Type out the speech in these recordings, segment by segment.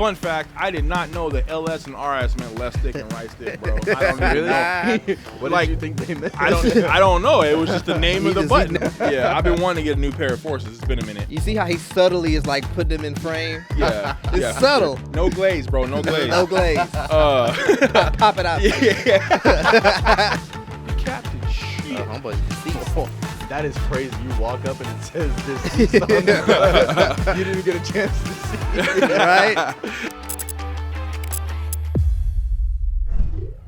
Fun fact, I did not know that LS and RS meant left stick and right stick, bro. I don't really know. What did you think they meant? I don't know. It was just the name of the button. Yeah, I've been wanting to get a new pair of forces. It's been a minute. You see how he subtly is like putting them in frame? Yeah. It's subtle. No glaze, bro. No glaze. No glaze. Pop it out. Yeah. Captain shit. Homeboy's deceased. That is crazy. You walk up and it says this song. You didn't get a chance to see it. Right?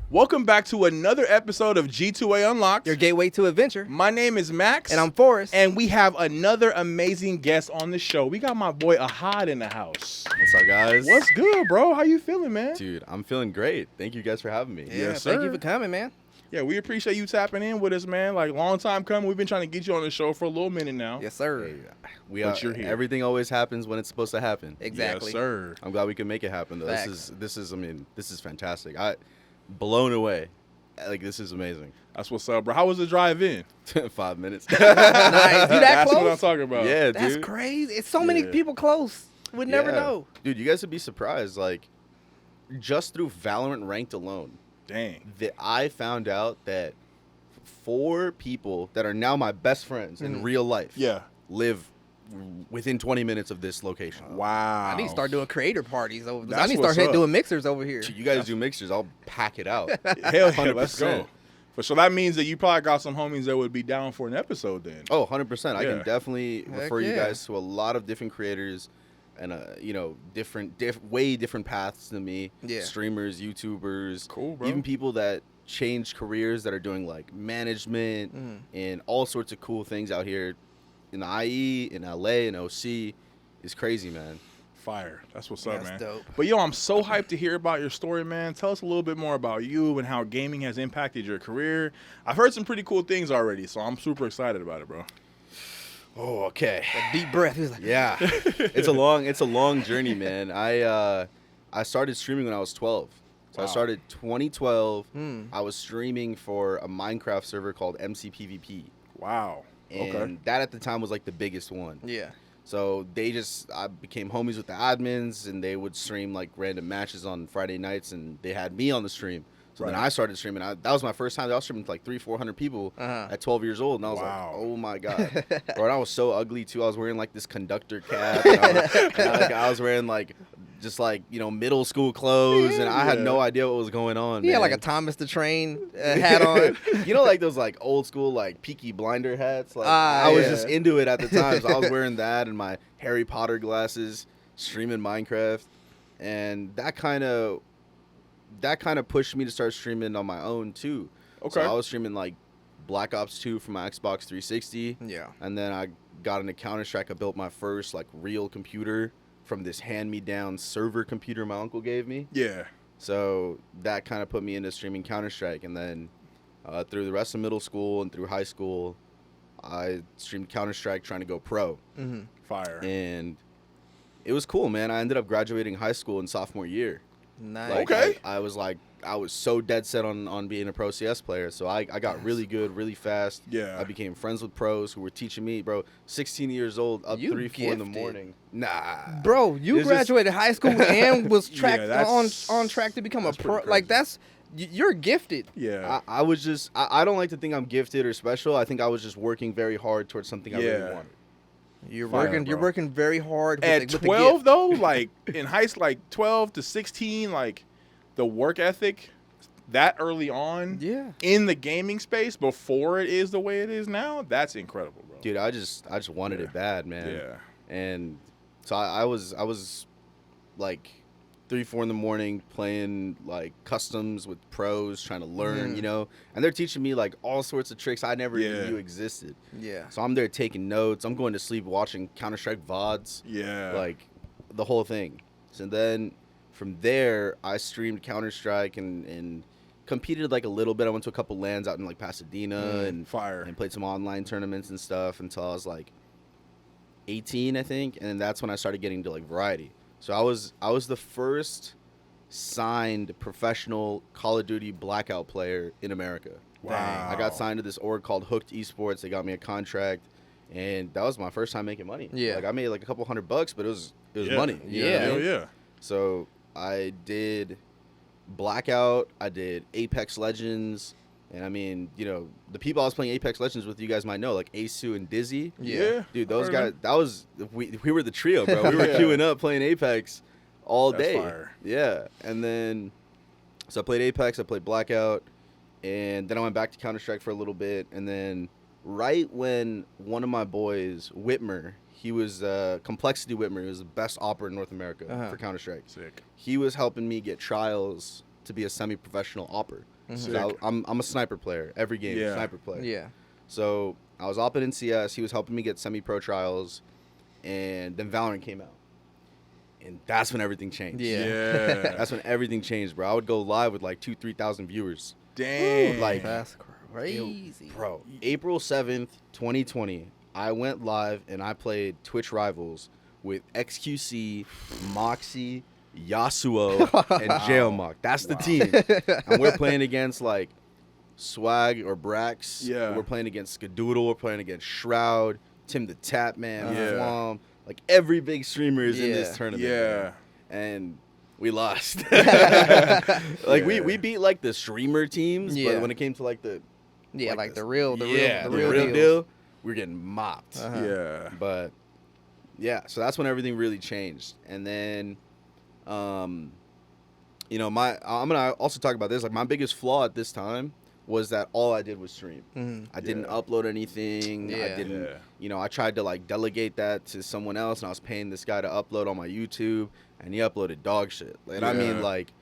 Welcome back to another episode of G2A Unlocked. Your gateway to adventure. My name is Max. And I'm Forrest. And we have another amazing guest on the show. We got my boy Ahad in the house. What's up, guys? What's good, bro? How you feeling, man? Dude, I'm feeling great. Thank you guys for having me. Yes, Thank sir. you for coming, man. Yeah, we appreciate you tapping in with us, man. Like, long time coming. We've been trying to get you on the show for a little minute now. Yes, sir. We But are. you're here. Everything always happens when it's supposed to happen. Exactly. Yes, sir. I'm glad we can make it happen, though. Facts. This is fantastic. Blown away. Like, this is amazing. That's what's up, bro. How was the drive in? 5 minutes. Nice. You that That's close? what I'm talking about. Yeah, That's dude. crazy. It's so many Yeah. people close. Would never Yeah. know. Dude, you guys would be surprised. Like, just through Valorant ranked alone, Dang. that I found out that 4 people that are now my best friends in real life Yeah. live within 20 minutes of this location. Wow. I need to start doing creator parties over there. I That's need to start what's up. doing mixers over here. You guys do mixtures, I'll pack it out. Hell yeah, let's 100%. go. So that means that you probably got some homies that would be down for an episode then. Oh, 100%. I Yeah. can definitely Heck refer you yeah. guys to a lot of different creators and, way different paths than me. Yeah. Streamers, YouTubers. Cool, bro. Even people that change careers that are doing, like, management and all sorts of cool things out here in the IE, in LA, in OC. It's crazy, man. Fire. That's what's up, That's man. dope. But yo, I'm so hyped to hear about your story, man. Tell us a little bit more about you and how gaming has impacted your career. I've heard some pretty cool things already, so I'm super excited about it, bro. Oh, okay. A deep breath. He was like, Yeah. It's a long journey, man. I started streaming when I was 12. So Wow. I started 2012. I was streaming for a Minecraft server called MCPVP. Wow. And Okay. that at the time was like the biggest one. yeah. So I became homies with the admins, and they would stream like random matches on Friday nights, and they had me on the stream. So then Right. I started streaming. That was my first time. I was streaming to like 300-400 people at 12 years old, and I was Wow. like, oh my god, bro! And I was so ugly too. I was wearing like this conductor cap. And I was wearing like just like middle school clothes, and I had no idea what was going on. He had like a man. Thomas the Train hat on. Like those like old school like Peaky Blinder hats. Like I was yeah. just into it at the time. So I was wearing that and my Harry Potter glasses, streaming Minecraft, and that kind of pushed me to start streaming on my own too. Okay. So I was streaming like Black Ops 2 from my Xbox 360. Yeah. And then I got into Counter-Strike. I built my first like real computer from this hand-me-down server computer my uncle gave me. Yeah. So that kind of put me into streaming Counter-Strike. And then through the rest of middle school and through high school, I streamed Counter-Strike trying to go pro. Fire. And it was cool, man. I ended up graduating high school in sophomore year. Nice. Like, Okay. I was so dead set on being a pro CS player. So I got really good, really fast. Yeah. I became friends with pros who were teaching me, bro. 16 years old, up You 3-4 in the gifted. morning. Nah. Bro, you It's just- graduated high school and was that's- on track to become a that's pro. pretty Like crazy. you're gifted. Yeah. I was just, I don't like to think I'm gifted or special. I think I was just working very hard towards something I really Yeah. wanted. You're Fire, You're bro. working very hard. With At with the 12 gift. though, like in high school, like 12 to 16, like the work ethic that early on Yeah. in the gaming space before it is the way it is now, that's incredible, bro. Dude, I just wanted it bad, man. Yeah. And so I was like 3-4 in the morning playing like customs with pros, trying to learn, and they're teaching me like all sorts of tricks I never even Yeah. knew existed. Yeah. So I'm there taking notes. I'm going to sleep watching Counter-Strike VODs, Yeah. like the whole thing. So then from there, I streamed Counter-Strike and competed like a little bit. I went to a couple LANs out in like Pasadena and Fire. and played some online tournaments and stuff until I was like 18, I think, and then that's when I started getting to like variety. So I was the first signed professional Call of Duty Blackout player in America. Wow. I got signed to this org called Hooked Esports. They got me a contract, and that was my first time making money. Yeah. Like I made like a couple $100, but it was Yeah. money. You know what I Yeah. Hell mean? yeah. So I did Blackout, I did Apex Legends, and I mean, you know, the people I was playing Apex Legends with, you guys might know, like Asu and Dizzy. Yeah. Dude, those I guys, remember. that was, we were the trio, bro. We were Yeah. queuing up playing Apex all That's day. fire. Yeah. And then, so I played Apex, I played Blackout, and then I went back to Counter-Strike for a little bit. And then right when one of my boys, Whitmer, he was Complexity Whitmer, he was the best operator in North America for Counter-Strike. Sick. He was helping me get trials to be a semi-professional opper. Mhm. So I'm a sniper player. Every game, Yeah. sniper player. Yeah. So I was opping in CS. He was helping me get semi-pro trials, and then Valorant came out, and that's when everything changed. Yeah. That's when everything changed, bro. I would go live with like 2,000-3,000 viewers, Dang. Like- That's crazy. bro. April 7th, 2020, I went live and I played Twitch Rivals with XQC, Moxie, Yasuo, and Jailmock. That's the team. And we're playing against like Swag or Brax. Yeah. We're playing against Skadoodle. We're playing against Shroud, Tim the Tap Man, Yeah. Flom. Like every big streamer is in this Yeah. tournament. Yeah. man. And we lost. Like Yeah. we beat like the streamer teams, Yeah. but when it came to like the Like the the real real deals. deal, we were getting mopped. Uh-huh. Yeah. But yeah, so that's when everything really changed. And then, you know, I'm gonna also talk about this. Like my biggest flaw at this time was that all I did was stream. Mhm. I didn't Yeah. upload anything. I Yeah. didn't, Yeah. you know, I tried to like delegate that to someone else, and I was paying this guy to upload on my YouTube, and he uploaded dog shit. And I mean, Yeah. like,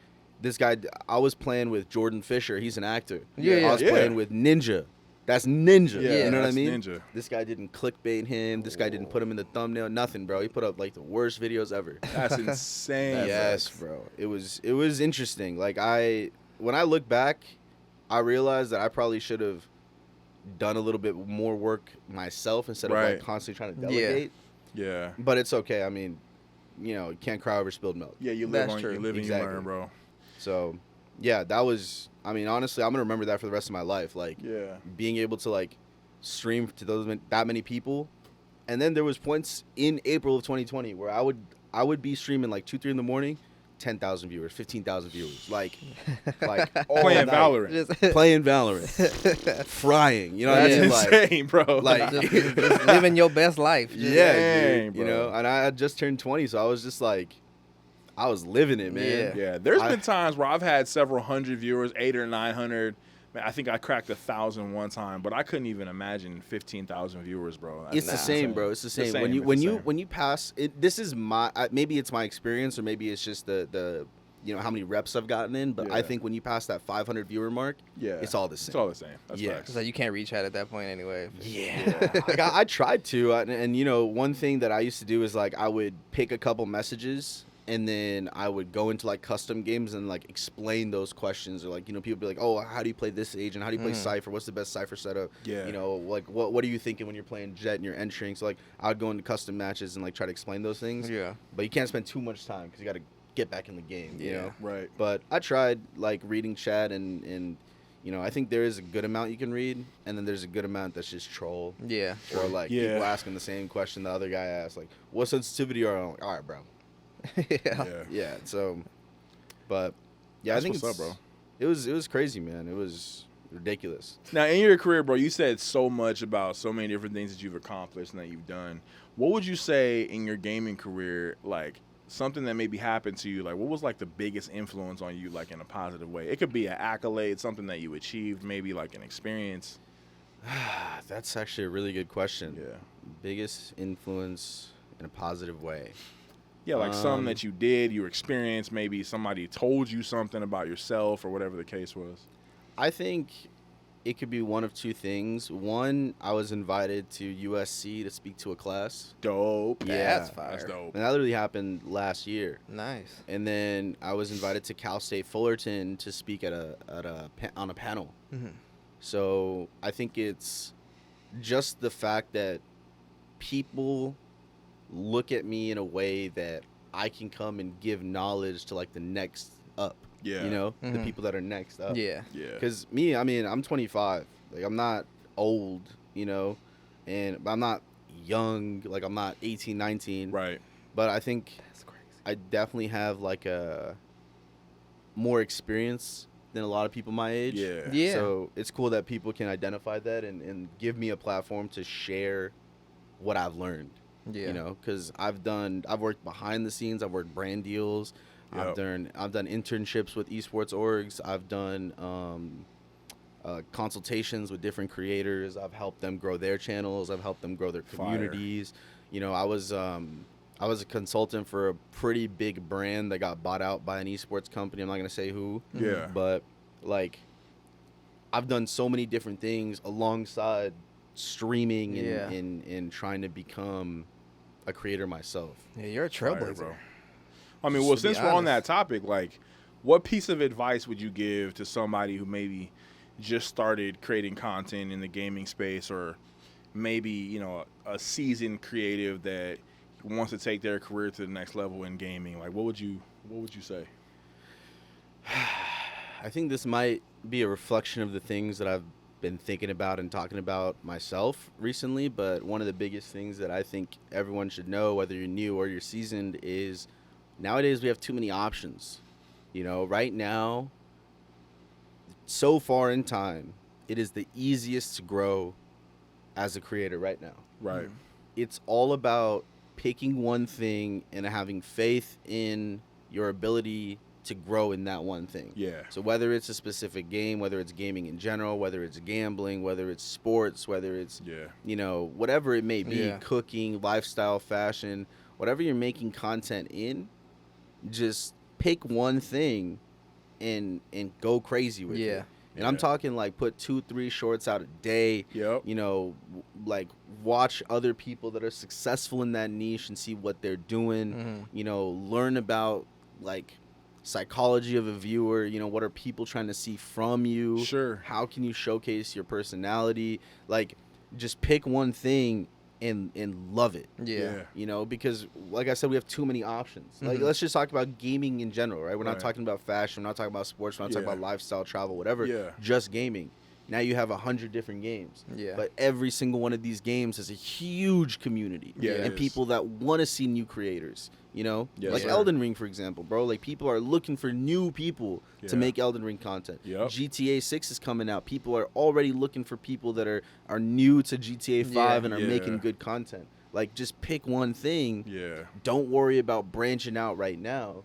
this guy, I was playing with Jordan Fisher. He's an actor. Yeah, I was yeah. playing with Ninja. That's Ninja. Yeah, You know what I that's mean? Ninja. This guy didn't clickbait him. This guy didn't put him in the thumbnail. Nothing, bro. He put up like the worst videos ever. That's insane. Yes, bro. It was interesting. Like when I look back, I realized that I probably should have done a little bit more work myself instead of Right. like constantly trying to Yeah. delegate. Yeah. But it's okay. I mean, you know, you can't cry over spilled milk. Yeah, you live That's on, true. you live and Exactly. you learn, bro. So, yeah, that was. I mean, honestly, I'm gonna remember that for the rest of my life. Like Yeah. being able to like stream to that many people, and then there was points in April of 2020 where I would be streaming like 2-3 in the morning, 10,000 viewers, 15,000 viewers, like all Playing night. Valorant. Just, Playing Valorant, frying. You know what I That's mean? insane, bro. Like, just living your best life. Just- yeah, Dang, dude, you bro. know. And I had just turned 20, so I was just like, I was living it, man. Yeah. Yeah, there's I- been times where I've had several hundred viewers, 800 or 900. Man, I think I cracked 1,000 one time, but I couldn't even imagine 15,000 viewers, bro. That's It's the same, insane. bro. It's the same. same, When you it's when the you same. when you pass it, this is my maybe it's my experience or maybe it's just the you know how many reps I've gotten in. But I Yeah. think when you pass that 500 viewer mark, Yeah, it's all the same. It's all the same. That's Yeah. facts. So you can't reach out at that point anyway. Yeah, like I tried to, and you know, one thing that I used to do is like I would pick a couple messages, and then I would go into like custom games and like explain those questions, or like you know, people be like, oh, how do you play this agent? How do you play Cypher? What's the best Cypher setup? Yeah. You know, like what are you thinking when you're playing Jet and you're entering? So like I would go into custom matches and like try to explain those things. Yeah. But you can't spend too much time because you got to get back in the game. You Yeah. know. Right. But I tried like reading chat and you know I think there is a good amount you can read, and then there's a good amount that's just troll. Yeah. Or like Yeah. people asking the same question the other guy asked, like, what sensitivity are you? I'm like, all right, bro. Yeah. Yeah. Yeah. So, but yeah, That's I think what's up, bro. It was crazy, man. It was ridiculous. Now, in your career, bro, you said so much about so many different things that you've accomplished and that you've done. What would you say in your gaming career, like something that maybe happened to you, like what was like the biggest influence on you, like in a positive way? It could be an accolade, something that you achieved, maybe like an experience. That's actually a really good question. Yeah. Biggest influence in a positive way. Yeah, like something Um, that you did, you experienced, maybe somebody told you something about yourself or whatever the case was. I think it could be one of two things. One, I was invited to USC to speak to a class, Dope. Yeah. That's fire. That's dope. and that literally happened last year. Nice. And then I was invited to Cal State Fullerton to speak on a panel. Hmm. So I think it's just the fact that people look at me in a way that I can come and give knowledge to like the next up. Yeah. You know, the Mhm. people that are next up. Yeah. Yeah. Because me, I mean, I'm 25. Like I'm not old, you know, and I'm not young. Like I'm not 18, 19. Right. But I think That's crazy. I definitely have like a more experience than a lot of people my age. Yeah. Yeah. So it's cool that people can identify that and give me a platform to share what I've learned. Yeah. You know, because I've worked behind the scenes. I've worked brand deals. Yep. I've done internships with esports orgs. I've done consultations with different creators. I've helped them grow their channels. I've helped them grow their communities. You know, I was a consultant for a pretty big brand that got bought out by an esports company. I'm not gonna say who. Yeah. But like, I've done so many different things alongside streaming and trying to become a creator myself. Yeah, you're a Fire, trailblazer. bro. I mean, well, To be since we're on that honest. topic, like, what piece of advice would you give to somebody who maybe just started creating content in the gaming space, or maybe, you know, a seasoned creative that wants to take their career to the next level in gaming? Like, what would you say? I think this might be a reflection of the things that I've been thinking about and talking about myself recently, but one of the biggest things that I think everyone should know, whether you're new or you're seasoned, is nowadays we have too many options. You know, right now, so far in time, it is the easiest to grow as a creator right now. Right. It's all about picking one thing and having faith in your ability to grow in that one thing. Yeah. So whether it's a specific game, whether it's gaming in general, whether it's gambling, whether it's sports, whether it's, Yeah. you know, whatever it may be, Yeah. cooking, lifestyle, fashion, whatever you're making content in, just pick one thing and go crazy with Yeah. it. And I'm Yeah. talking like put 2-3 shorts out a day. Yep. You know, like watch other people that are successful in that niche and see what they're doing. Mhm. You know, learn about like psychology of a viewer. You know, what are people trying to see from you? Sure. How can you showcase your personality? Like, just pick one thing and love it. Yeah. You know, because like I said, we have too many options. Like, Mhm. let's just talk about gaming in general, right? We're Right. not talking about fashion. We're not talking about sports. We're not talking Yeah. about lifestyle, travel, whatever. Yeah. Just gaming. Now you have 100 different games. Yeah. But every single one of these games has a huge community. Yeah, it And is. people that want to see new creators, you know? Yes, like sir. Elden Ring, for example, bro. Like, people are looking for new people to Yeah. make Elden Ring content. Yep. GTA 6 is coming out. People are already looking for people that are new to GTA 5 and are Yeah. making good content. Like, just pick one thing. Yeah. Don't worry about branching out right now.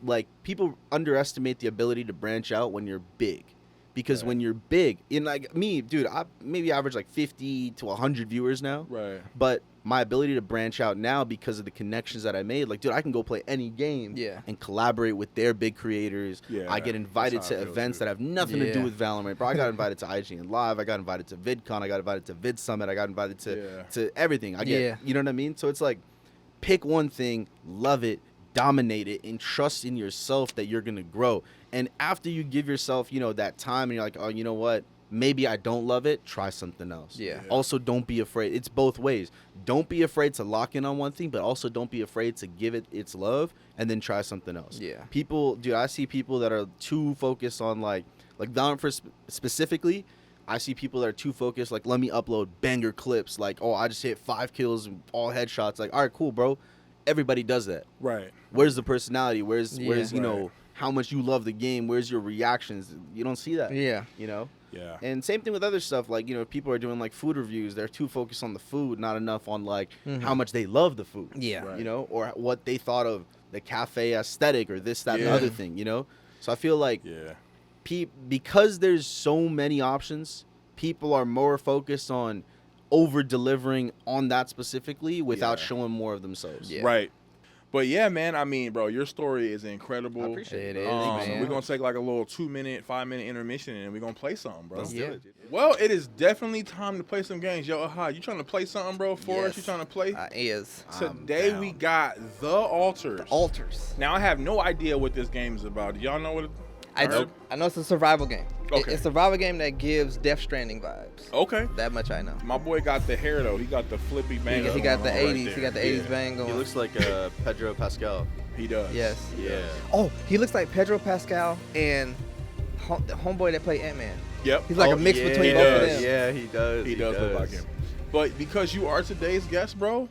Like, people underestimate the ability to branch out when you're big. Because Right. when you're big, in like me, dude, I maybe average like 50 to 100 viewers now. Right. But my ability to branch out now because of the connections that I made, like, dude, I can go play any game Yeah. and collaborate with their big creators. Yeah, I get invited that's how to I feel, events too. that have nothing to do Yeah. with Valorant. Bro, I got invited to IGN Live. I got invited to VidCon. I got invited to Vid Summit. I got invited Yeah. to everything. I get, Yeah. you know what I mean? So it's like, pick one thing, love it, dominate it, and trust in yourself that you're going to grow. And after you give yourself, you know, that time and you're like, oh, you know what? Maybe I don't love it. Try something else. Yeah. Also, don't be afraid. It's both ways. Don't be afraid to lock in on one thing, but also don't be afraid to give it its love and then try something else. Yeah. People, dude, I see people that are too focused on like Valorant for specifically. I see people that are too focused, like, let me upload banger clips. Like, oh, I just hit 5 kills and all headshots. Like, all right, cool, bro. Everybody does that. Right. Where's the personality? Where's you Right. know, how much you love the game? Where's your reactions? You don't see that. Yeah. You know? Yeah. And same thing with other stuff. Like, you know, if people are doing like food reviews, they're too focused on the food, not enough on like Mhm. how much they love the food. Yeah. Right. You know, or what they thought of the cafe aesthetic or this, that, and the Yeah. other thing, you know? So I feel like Yeah. because there's so many options, people are more focused on over delivering on that specifically without Yeah. showing more of themselves. Yeah. Right. But yeah, man, I mean, bro, your story is incredible. I appreciate It is, We're man. gonna take like a little 2-minute, 5-minute intermission and we're gonna play something, bro. Let's Yeah. do it. Dude. Well, it is definitely time to play some games. Yo, Aha, you trying to play something, bro, for us? Yes. You trying to play? Is. Today I'm we down. got The Altars. Altars. Now, I have no idea what this game is about. Do y'all know what it I heard? know it's a survival game. Okay. It's a survival game that gives Death Stranding vibes. Okay. That much I know. My boy got the hair, though. He got the flippy bang. He got the going on right 80s. there. He got the 80s bang going. He looks like Pedro Pascal. He does. Yes. Yeah. Oh, he looks like Pedro Pascal and the homeboy that played Ant-Man. Yep. He's like Oh, a mix yeah, between he both of does. them. Yeah, he does. He does look like him. But because you are today's guest, bro,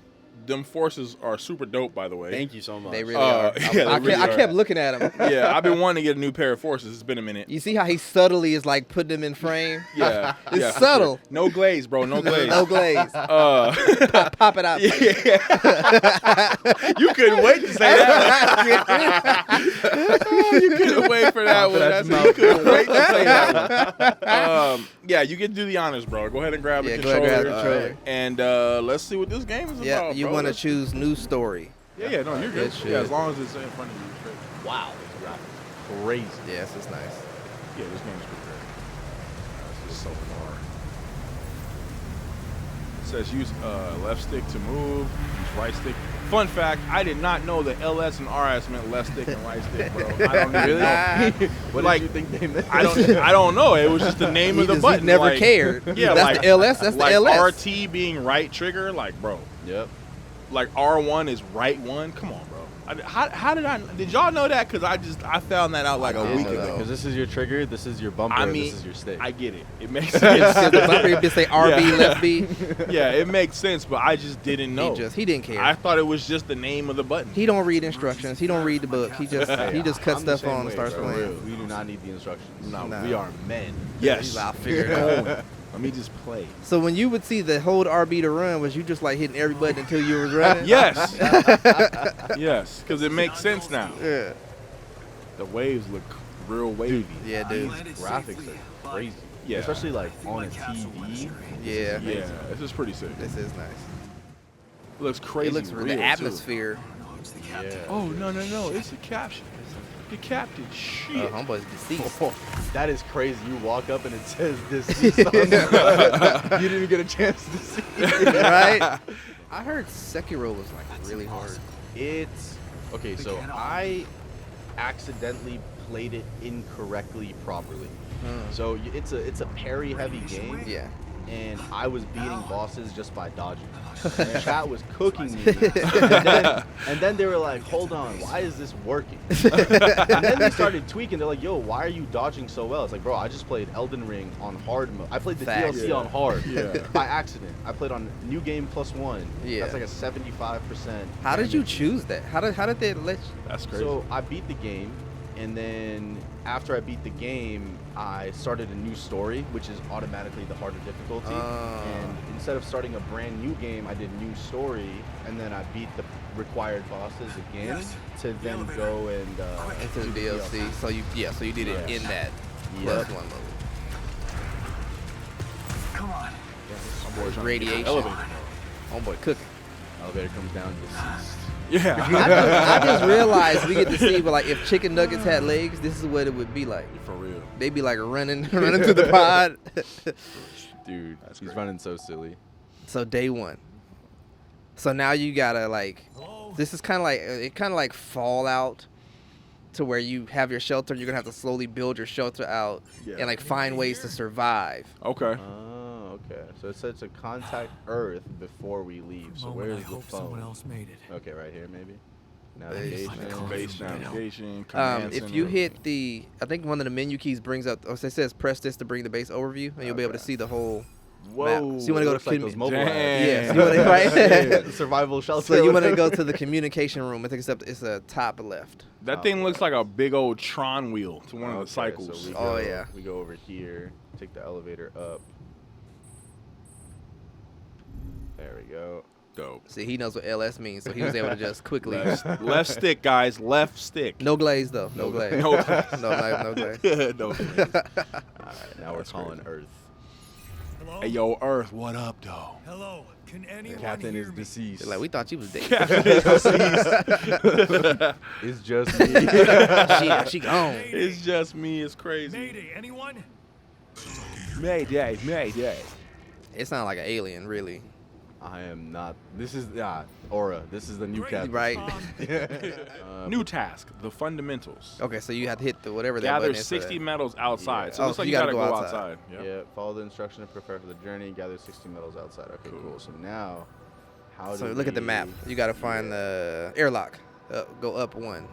them forces are super dope, by the way. Thank you so much. They really are. Yeah, I kept looking at him. Yeah, I've been wanting to get a new pair of forces. It's been a minute. You see how he subtly is like putting them in frame? Yeah, It's yeah, for subtle. sure. No glaze, bro. No glaze. No glaze. Pop it out. Yeah. You couldn't wait to say that. You couldn't wait for that one. That's you couldn't wait to say that one. Yeah, you get to do the honors, bro. Go ahead and grab the Go ahead, controller. grab the controller. And let's see what this game is Yeah, about. you bro. want to Let's- choose new story. Yeah, no, you're good. Good Yeah, as shit. long as it's in front of you. You're straight. Wow, this graphics crazy. Yes, it's nice. Yeah, this game is pretty great. This is so far. It says use left stick to move, use right stick. Fun fact, I did not know that LS and RS meant left stick and right stick, bro. I don't even know. What Like, did you think they meant? I don't know. It was just the name He of the just button. never like, cared. Yeah, That's like the LS. That's like the LS. RT being right trigger, like bro. Yep. Like R1 is right one. Come on, bro. How did y'all know that? Because I found that out like a week ago. Because this is your trigger, this is your bumper, I and mean, this is your stick. I get it. It makes Because sense. the bumper would say RB, Yeah. left B. Yeah, it makes sense, but I just didn't know. He didn't care. I thought it was just the name of the button. He don't read instructions. He don't read the book. He just cuts I'm the stuff same on and way, starts bro. playing. We do not need the instructions. No. We are men. Yes. I'll figure it out. Let me just play. So when you would see the hold RB to run, was you just like hitting every button until you was running? Yes. Yes, because it makes sense now. Yeah. The waves look real wavy. Yeah, dude. Graphics are crazy. Yeah. Especially like on a TV. Yeah. Yeah, this is pretty sick. This is nice. It looks crazy. It looks real, the too. atmosphere. Yeah. Oh no! It's the caption. The captain. Shit. Homeboy's deceased. Oh, that is crazy. You walk up and it says deceased on the You didn't even get a chance to see it. Right? I heard Sekiro was like really hard. It's okay. So I accidentally played it incorrectly properly. So it's a parry heavy game. Yeah. And I was beating bosses just by dodging. And chat was cooking me. And then they were like, hold on, why is this working? And then they started tweaking. They're like, yo, why are you dodging so well? It's like, bro, I just played Elden Ring on hard mode. I played the Facts. DLC Yeah. on hard Yeah. by accident. I played on New Game +1. Yeah. That's like a 75%. How did you choose that? How did they let you? That's crazy. So I beat the game, and then after I beat the game, I started a new story, which is automatically the harder difficulty. And instead of starting a brand new game, I did new story, and then I beat the required bosses again to then go and Into the do DLC. So you did it Yeah. in that Yep. +1 mode. Come on. Homeboy's trying to Radiation. get the elevator. Homeboy cooking. Elevator comes down deceased. Yeah. I just realized we get to see, but like if chicken nuggets had legs, this is what it would be like. For real. They'd be like running through the pod. Dude, That's he's great. running so silly. So day one. So now you gotta like, Hello? this is kind of like Fallout, to where you have your shelter. You're gonna have to slowly build your shelter out Yeah. and like find ways to survive. Okay. Oh, okay. So it said to contact Earth before we leave. So Moment, where's I the hope someone phone? else made it. Okay, right here maybe. Base. Navigation. Base navigation. Command If you center. hit the, I think one of the menu keys brings up, or it says press this to bring the base overview, and you'll be able to Okay. see the whole Whoa. map. So you want to go looks to like those mobile Damn. apps. Yes, you wanna- right? The survival shelter. So you want to go to the communication room. I think it's a top left. That thing looks like a big old Tron wheel to one of the Okay, cycles. So we Oh, go, yeah. We go over here, take the elevator up. There we go. Dope. See, he knows what LS means, so he was able to just quickly. Left stick, guys. Left stick. No glaze though. No glaze. No glaze. No glaze. No glaze. All right, now we're That's calling crazy. Earth. Hello? Hey, yo, Earth, what up, though? Hello. Can anyone Captain hear is me? deceased. Like we thought you was dead. It's just me. she gone. It's just me. It's crazy. Mayday, anyone? Mayday, Mayday. It sounded like an alien, really. I am not. This is Aura. This is the new Great. captain. Right. New task, the fundamentals. Okay, so you have to hit the whatever that Gather button is for 60 that. metals outside. Yeah. So it looks Oh, like you you gotta gotta go go outside. outside. Yep. Yeah. Follow the instruction to prepare for the journey. Gather 60 metals outside. Okay, cool. So now, how So do look at the we- map. You got to find the airlock. Go up one.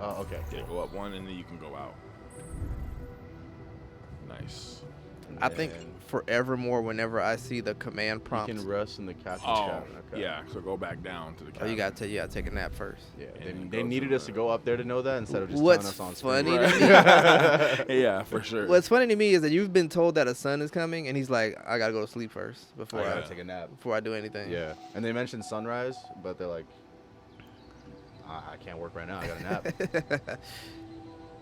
Oh, okay. Yeah, go up one and then you can go out. Nice. And I think then forevermore, whenever I see the command you prompt, can rest in the captain's Oh, cabin. Okay. yeah. So go back down to the oh, cabin. you gotta take a nap first. Yeah, And they, then they go needed to us to the- go up there to know that instead of just What's telling us on funny screen. to me- Yeah, for sure. What's funny to me is that you've been told that a sun is coming, and he's like, I gotta go to sleep first I before gotta I take a nap. do anything. Yeah, and they mentioned sunrise, but they're like, I can't work right now. I got a nap.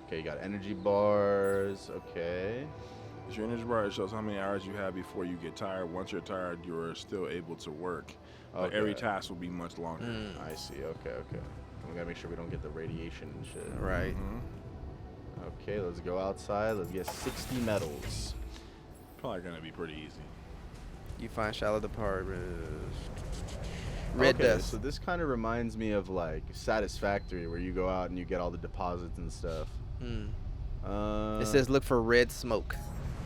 Okay, you got energy bars. Okay. It's your energy bar. It shows how many hours you have before you get tired. Once you're tired, you're still able to work. But every Okay. task will be much longer. I see. Okay. We gotta make sure we don't get the radiation and shit. Right. Mhm. Okay, let's go outside. Let's get 60 medals. Probably gonna be pretty easy. You find shallow department. Red Okay, dust. so this kind of reminds me of like Satisfactory, where you go out and you get all the deposits and stuff. It says look for red smoke.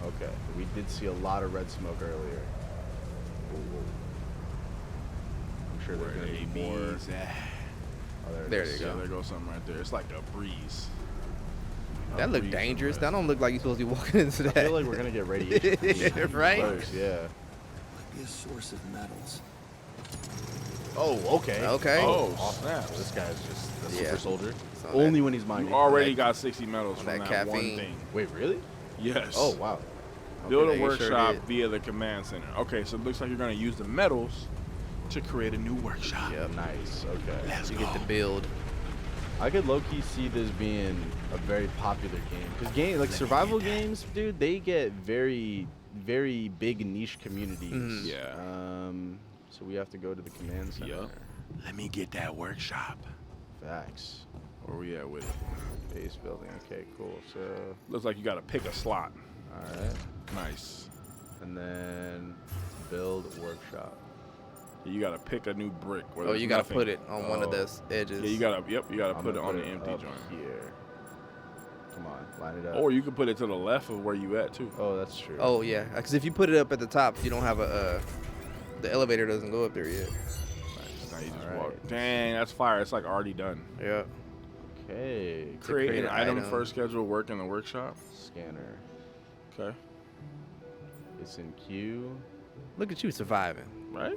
Okay, we did see a lot of red smoke earlier. Ooh. I'm sure there's gonna be more. Oh, There it you is. go. Yeah, there goes something right there. It's like a breeze. That look breeze dangerous. of That red. don't look like you're supposed to be walking into that. I feel like we're gonna get radiation. from these Right? flares, yeah. Might be a source of metals. Oh, okay. Okay. Oh, Awesome. snap. So this guy's just a Yeah. super soldier. So Only that- when he's mining. You already that- got 60 medals on from that that one caffeine. thing. Wait, really? Yes. Oh, wow. Build Yeah, a you sure workshop did. via the command center. Okay, so it looks like you're gonna use the metals to create a new workshop. Yep. Nice. Okay. Let's You go. get to build. I could low-key see this being a very popular game. Because like survival games, dude, they get very, very big niche communities. Mhm. Yeah. So we have to go to the command center. Yup. Let me get that workshop. Facts. Where we at with it? Base building. Okay, cool. So, Looks like you gotta pick a slot. all right. Nice. And then build workshop. You gotta pick a new brick. where Oh, there's you gotta nothing. put it on one of Oh. those edges. Yeah, you gotta I'm put it gonna on the empty up joint. here. Come on, line it up. Or you can put it to the left of where you at too. Oh, that's true. Oh yeah, because if you put it up at the top, you don't have a. The elevator doesn't go up there yet. Nice. Now you just Alright. walk. Dang, that's fire. It's like already done. Yeah. Okay. Create create an an item item. for schedule work in the workshop. Scanner. Okay. It's in queue. Look at you surviving. Right?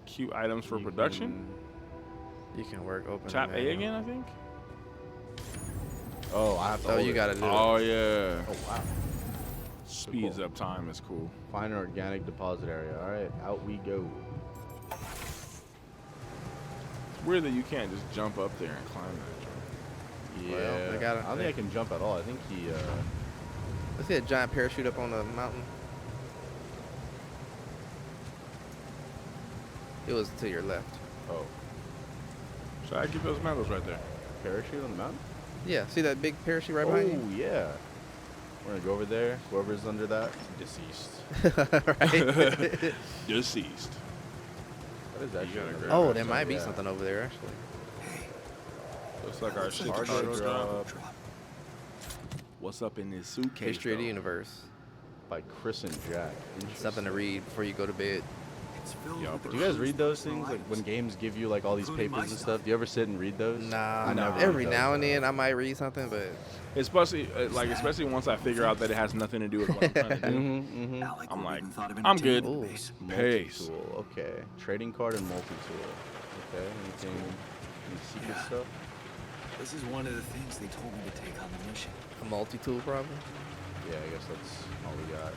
Queue items for You production. You can work open. Tap and A down. again, I think. Oh, I have to. Oh, hold you it. gotta do it. Oh yeah. Oh wow. Speeds cool. up time is cool. Find an organic deposit area. All right, out we go. It's weird that you can't just jump up there and climb that joint. Yeah. Well, they gotta- I don't think I can jump at all. I think he. Let's see a giant parachute up on the mountain. It was to your left. Oh, So I get those medals right there. parachute on the mountain. Yeah, see that big parachute right behind you? Oh yeah. We're gonna go over there. Whoever's under that, deceased. right. Deceased. What is that? You shit gotta over grab Oh, there? there might be Yeah. something over there actually. Looks like our Looks shit like a Cargo ship's drop. drop. What's up in this suitcase? History of the though? universe. By Chris and Jack. Something to read before you go to bed. It's filled Yo, with bro. Do you guys precious read those personal things? Like when items. games give you like all these Including papers my and stuff. stuff? Do you ever sit and read those? Nah, I never every read now those, and then I might read something, but Especially especially once I figure out that it has nothing to do with what I'm trying to do. Mm-hmm. Alec I'm would like, even thought of I'm good. entertaining the base. Pace. Multi-tool. Okay. Trading card and multi-tool. Okay. Anything? Any secret Yeah. stuff? This is one of the things they told me to take on the mission. a multi-tool probably. Yeah, I guess that's all we got.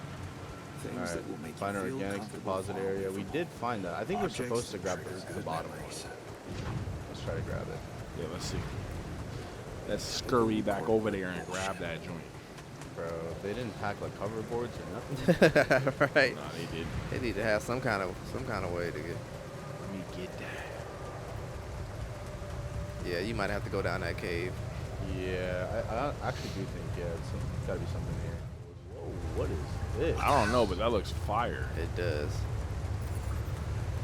Things All that will make right. Find you our feel organics comfortable deposit following area. We through. did find that. I think we're Objects supposed to that grab trigger the good bottom one. memories. Let's try to grab it. Yeah, let's see. Let's scurry back over there and grab that joint. Bro, they didn't pack like hoverboards or nothing. right. Nah, they did. They need to have some kind of way to get. Let me get that. Yeah, you might have to go down that cave. Yeah, I actually do think, yeah, it's gotta be something here. Whoa, what is this? I don't know, but that looks fire. It does.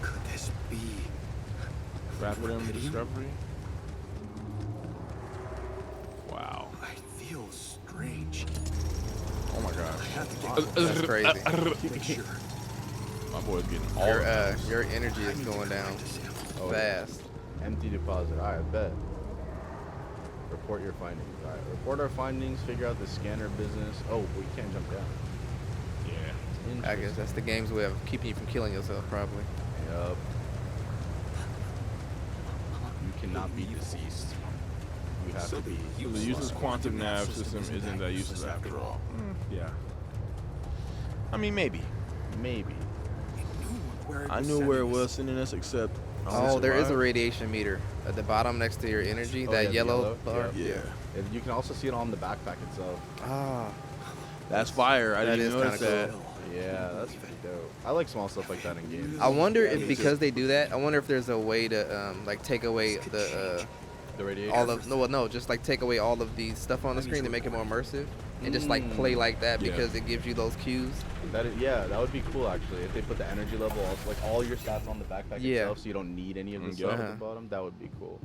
Could this be? Rapid Pity? discovery. Wow. I feel strange. Oh my I gosh. have to get That's crazy. make sure. My boy's getting all Your of this. your energy is going down Oh, fast. Empty deposit. Alright, bet. Report your findings. All right. Report our findings. Figure out the scanner business. Oh, we can't jump down. Yeah. I guess that's the game's way of keeping you from killing yourself, probably. Yup. You cannot be deceased. You have to be. So the useless quantum nav system isn't that useless after all. Yeah. I mean, maybe. Maybe. I knew where it was sending us, except. Oh, there is a radiation meter at the bottom next to your energy. Oh, That yeah, the yellow yellow? bar. Yeah. And you can also see it on the backpack itself. Ah, That's fire. I That didn't is notice kinda that. cool. Yeah, that's pretty dope. I like small stuff like that in games. I wonder if because they do that, I wonder if there's a way to like take away the The radiation. all of no, just like take away all of the stuff on the screen to make it more immersive, and just like play like that Yeah. because it gives you those cues. That is, yeah, that would be cool actually. If they put the energy level, also, like all your stats on the backpack Yeah. itself, so you don't need any of the Mm, stuff yeah. at the bottom. That would be cool.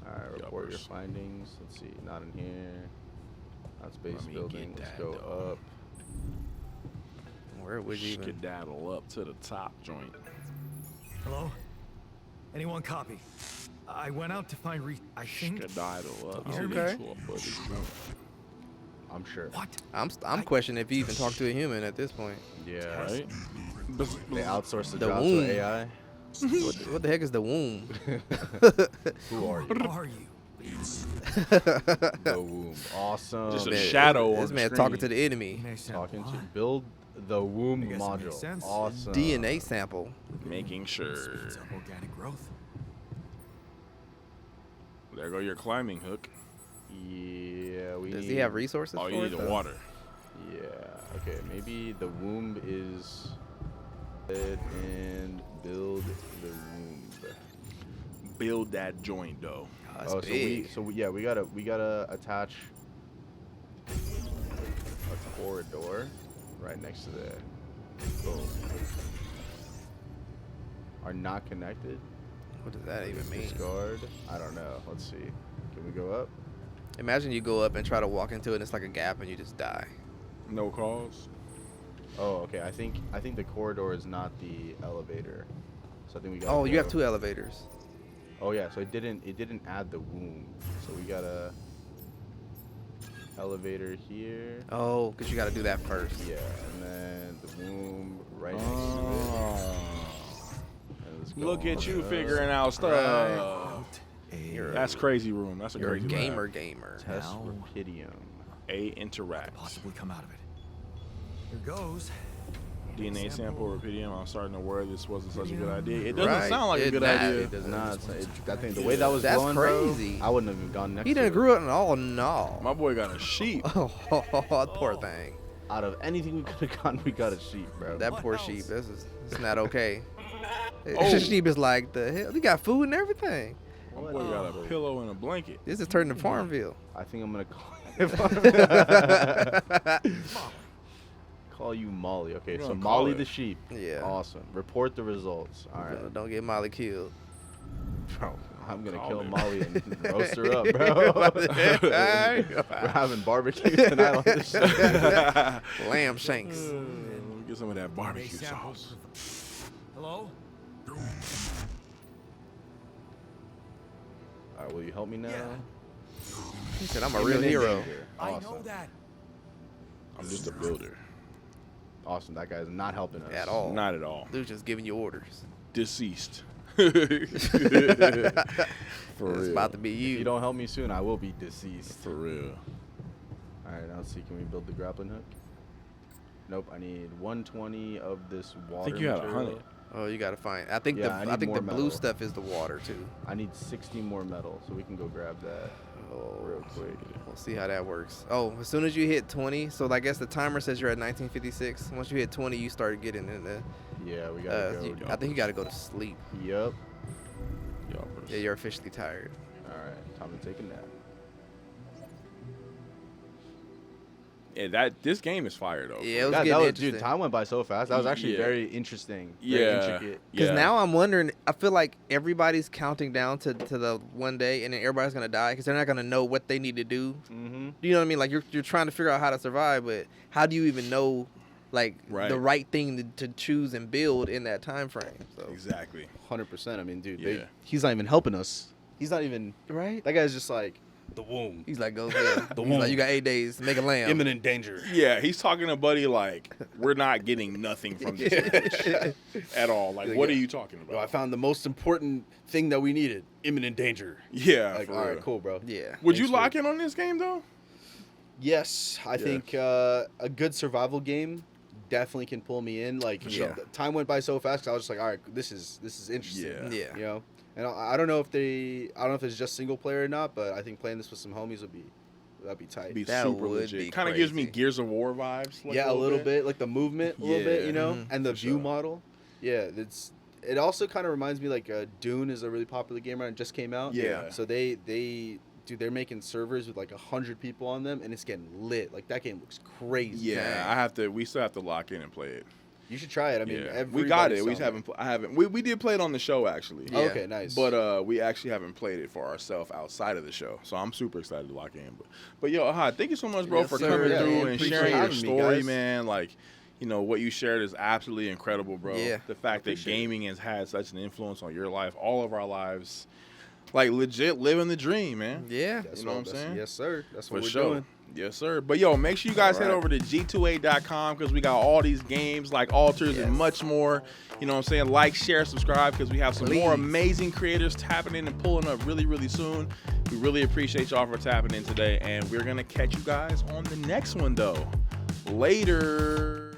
All right, report your Yuppers. findings. Let's see, not in here. Not space Let me building. get Let's that, go though. up. Where would you even? Skedaddle up to the top joint. Hello? Anyone copy? I went out to find I think. Skedaddle up You to hear me? the Okay. top of the joint. I'm sure. What? I'm questioning if you even talk to a human at this point. Yeah. Right? They outsource the The job womb. to AI. What the heck is the womb? Who are you? Who are you? The womb. Awesome. Just a Man, shadow on This the man talking to screen. the enemy. May sample, Talking to huh? build the womb I guess it makes module. sense. Awesome. DNA sample. Making sure. Speeds up organic growth. There go your climbing hook. Yeah, we Does need, he have resources Oh, for you it? need the though? water. Yeah. Okay, maybe the womb is it and build the womb. Build that joint, though. That's Oh, big. yeah, we gotta attach a corridor right next to there. Boom. Are not connected. What does that even mean? Discard. I don't know. Let's see. Can we go up? Imagine you go up and try to walk into it and it's like a gap and you just die. No cause. Oh, okay. I think the corridor is not the elevator. So I think we got. Oh, you have 2 elevators. Oh yeah. So it didn't add the womb. So we got a elevator here. Oh, because you got to do that first. Yeah, and then the womb right next to it. Oh. And let's go Look at on you up. figuring out stuff. You're That's crazy room. That's a You're a crazy gamer, lab. gamer. Test Now- Rapidium. A interact. Possibly come out of it. Here goes. DNA sample Rapidium. I'm starting to worry this wasn't such a good idea. It doesn't Right. sound like a It good not. idea. It does Nah, I think the way that was That's going, crazy. bro, I wouldn't have even gone next He to didn't it. grew up in all. No. My boy got a sheep. Oh, poor thing. Out of anything we could have gotten, we got a sheep, bro. That What poor else? sheep. It's not okay. Oh. Sheep is like the hell. We got food and everything. My boy got a pillow and a blanket. This is turning to Farmville. I think I'm gonna call you Molly. Okay, You're so gonna call Molly it. the sheep. Yeah. Awesome. Report the results. All right, Don't get Molly killed. bro. I'm gonna Call kill it. Molly and roast her up, bro. We're having barbecue tonight on this show. Lamb shanks. Let me get some of that May barbecue sample. sauce. Hello? All right, will you help me now? Yeah. He said, I'm a Give real me the hero. danger. I Awesome. know that. I'm just a builder. Awesome. That guy's not helping us At all. Not at all. Dude's just giving you orders. Deceased. For It's real. about to be If you. you don't help me soon, I will be deceased. For real. All right, now let's see. Can we build the grappling hook? Nope. I need 120 of this water. I think you had material. 100. Oh, you gotta find. I think Yeah, I I need think more the blue metal. stuff is the water too. I need 60 more metal, so we can go grab that real quick. We'll see how that works. Oh, as soon as you hit 20, so I guess the timer says you're at 1956. Once you hit 20, you start getting in the. Yeah, we gotta go. I think you gotta go to sleep. Yep. Yeah, you're officially tired. All right, time to take a nap. Yeah, this game is fire though. Yeah, it was That getting was, interesting. dude, time went by so fast. That was actually Yeah. very interesting. Very Yeah. intricate. Because Yeah. now I'm wondering, I feel like everybody's counting down to the one day, and then everybody's gonna die because they're not gonna know what they need to do. Mm-hmm. Do you know what I mean? Like you're trying to figure out how to survive, but how do you even know, like Right. the right thing to choose and build in that time frame? So Exactly. 100%. I mean, dude, Yeah. he's not even helping us. He's not even. right, That guy's just like, The womb. He's like, go. Yeah. The He's womb. like, you got 8 days to make a lamb. Imminent danger. Yeah, he's talking to Buddy like we're not getting nothing from this match at all. Like, what are you talking about? Bro, I found the most important thing that we needed. Imminent danger. Yeah, Like, for all right, real. cool, bro. Yeah. Would you Thanks, lock in on this game though? Yes, I think a good survival game definitely can pull me in. Like, sure. time went by so fast. 'Cause I was just like, all right, this is interesting. Yeah. Yeah. You know, and I don't know if it's just single player or not, but I think playing this with some homies that'd be tight. Be That super would legit. be Kind of gives me crazy. Gears of War vibes. Like, Yeah, a little bit, like the movement, a little bit, Yeah. you know, Mhm. and the For view sure. model. Yeah, it also kind of reminds me like Dune is a really popular game right now, it just came out. Yeah. So they're making servers with like 100 people on them, and it's getting lit. Like that game looks crazy. Yeah, we still have to lock in and play it. You should try it. I mean, Yeah. We got everybody's it. We just selling haven't. We did play it on the show actually. Oh, Yeah. okay, nice. But we actually haven't played it for ourselves outside of the show, so I'm super excited to lock in. But yo, Ahad, thank you so much, bro, Yes, for sir. coming Yeah, through man, and appreciate sharing your having me, story, guys. man. Like, you know what you shared is absolutely incredible, bro. Yeah. The fact that Appreciate it. gaming has had such an influence on your life, all of our lives, like legit living the dream, man. Yeah. That's You know what I'm that's- saying? Yes, sir. That's For what we're sure. doing. Yes, sir. But yo, make sure you guys head Alright. over to G2A.com because we got all these games like Alters and Yes. much more. You know what I'm saying? Like, share, subscribe because we have some more Please. amazing creators tapping in and pulling up really, really soon. We really appreciate y'all for tapping in today. And we're going to catch you guys on the next one, though. Later.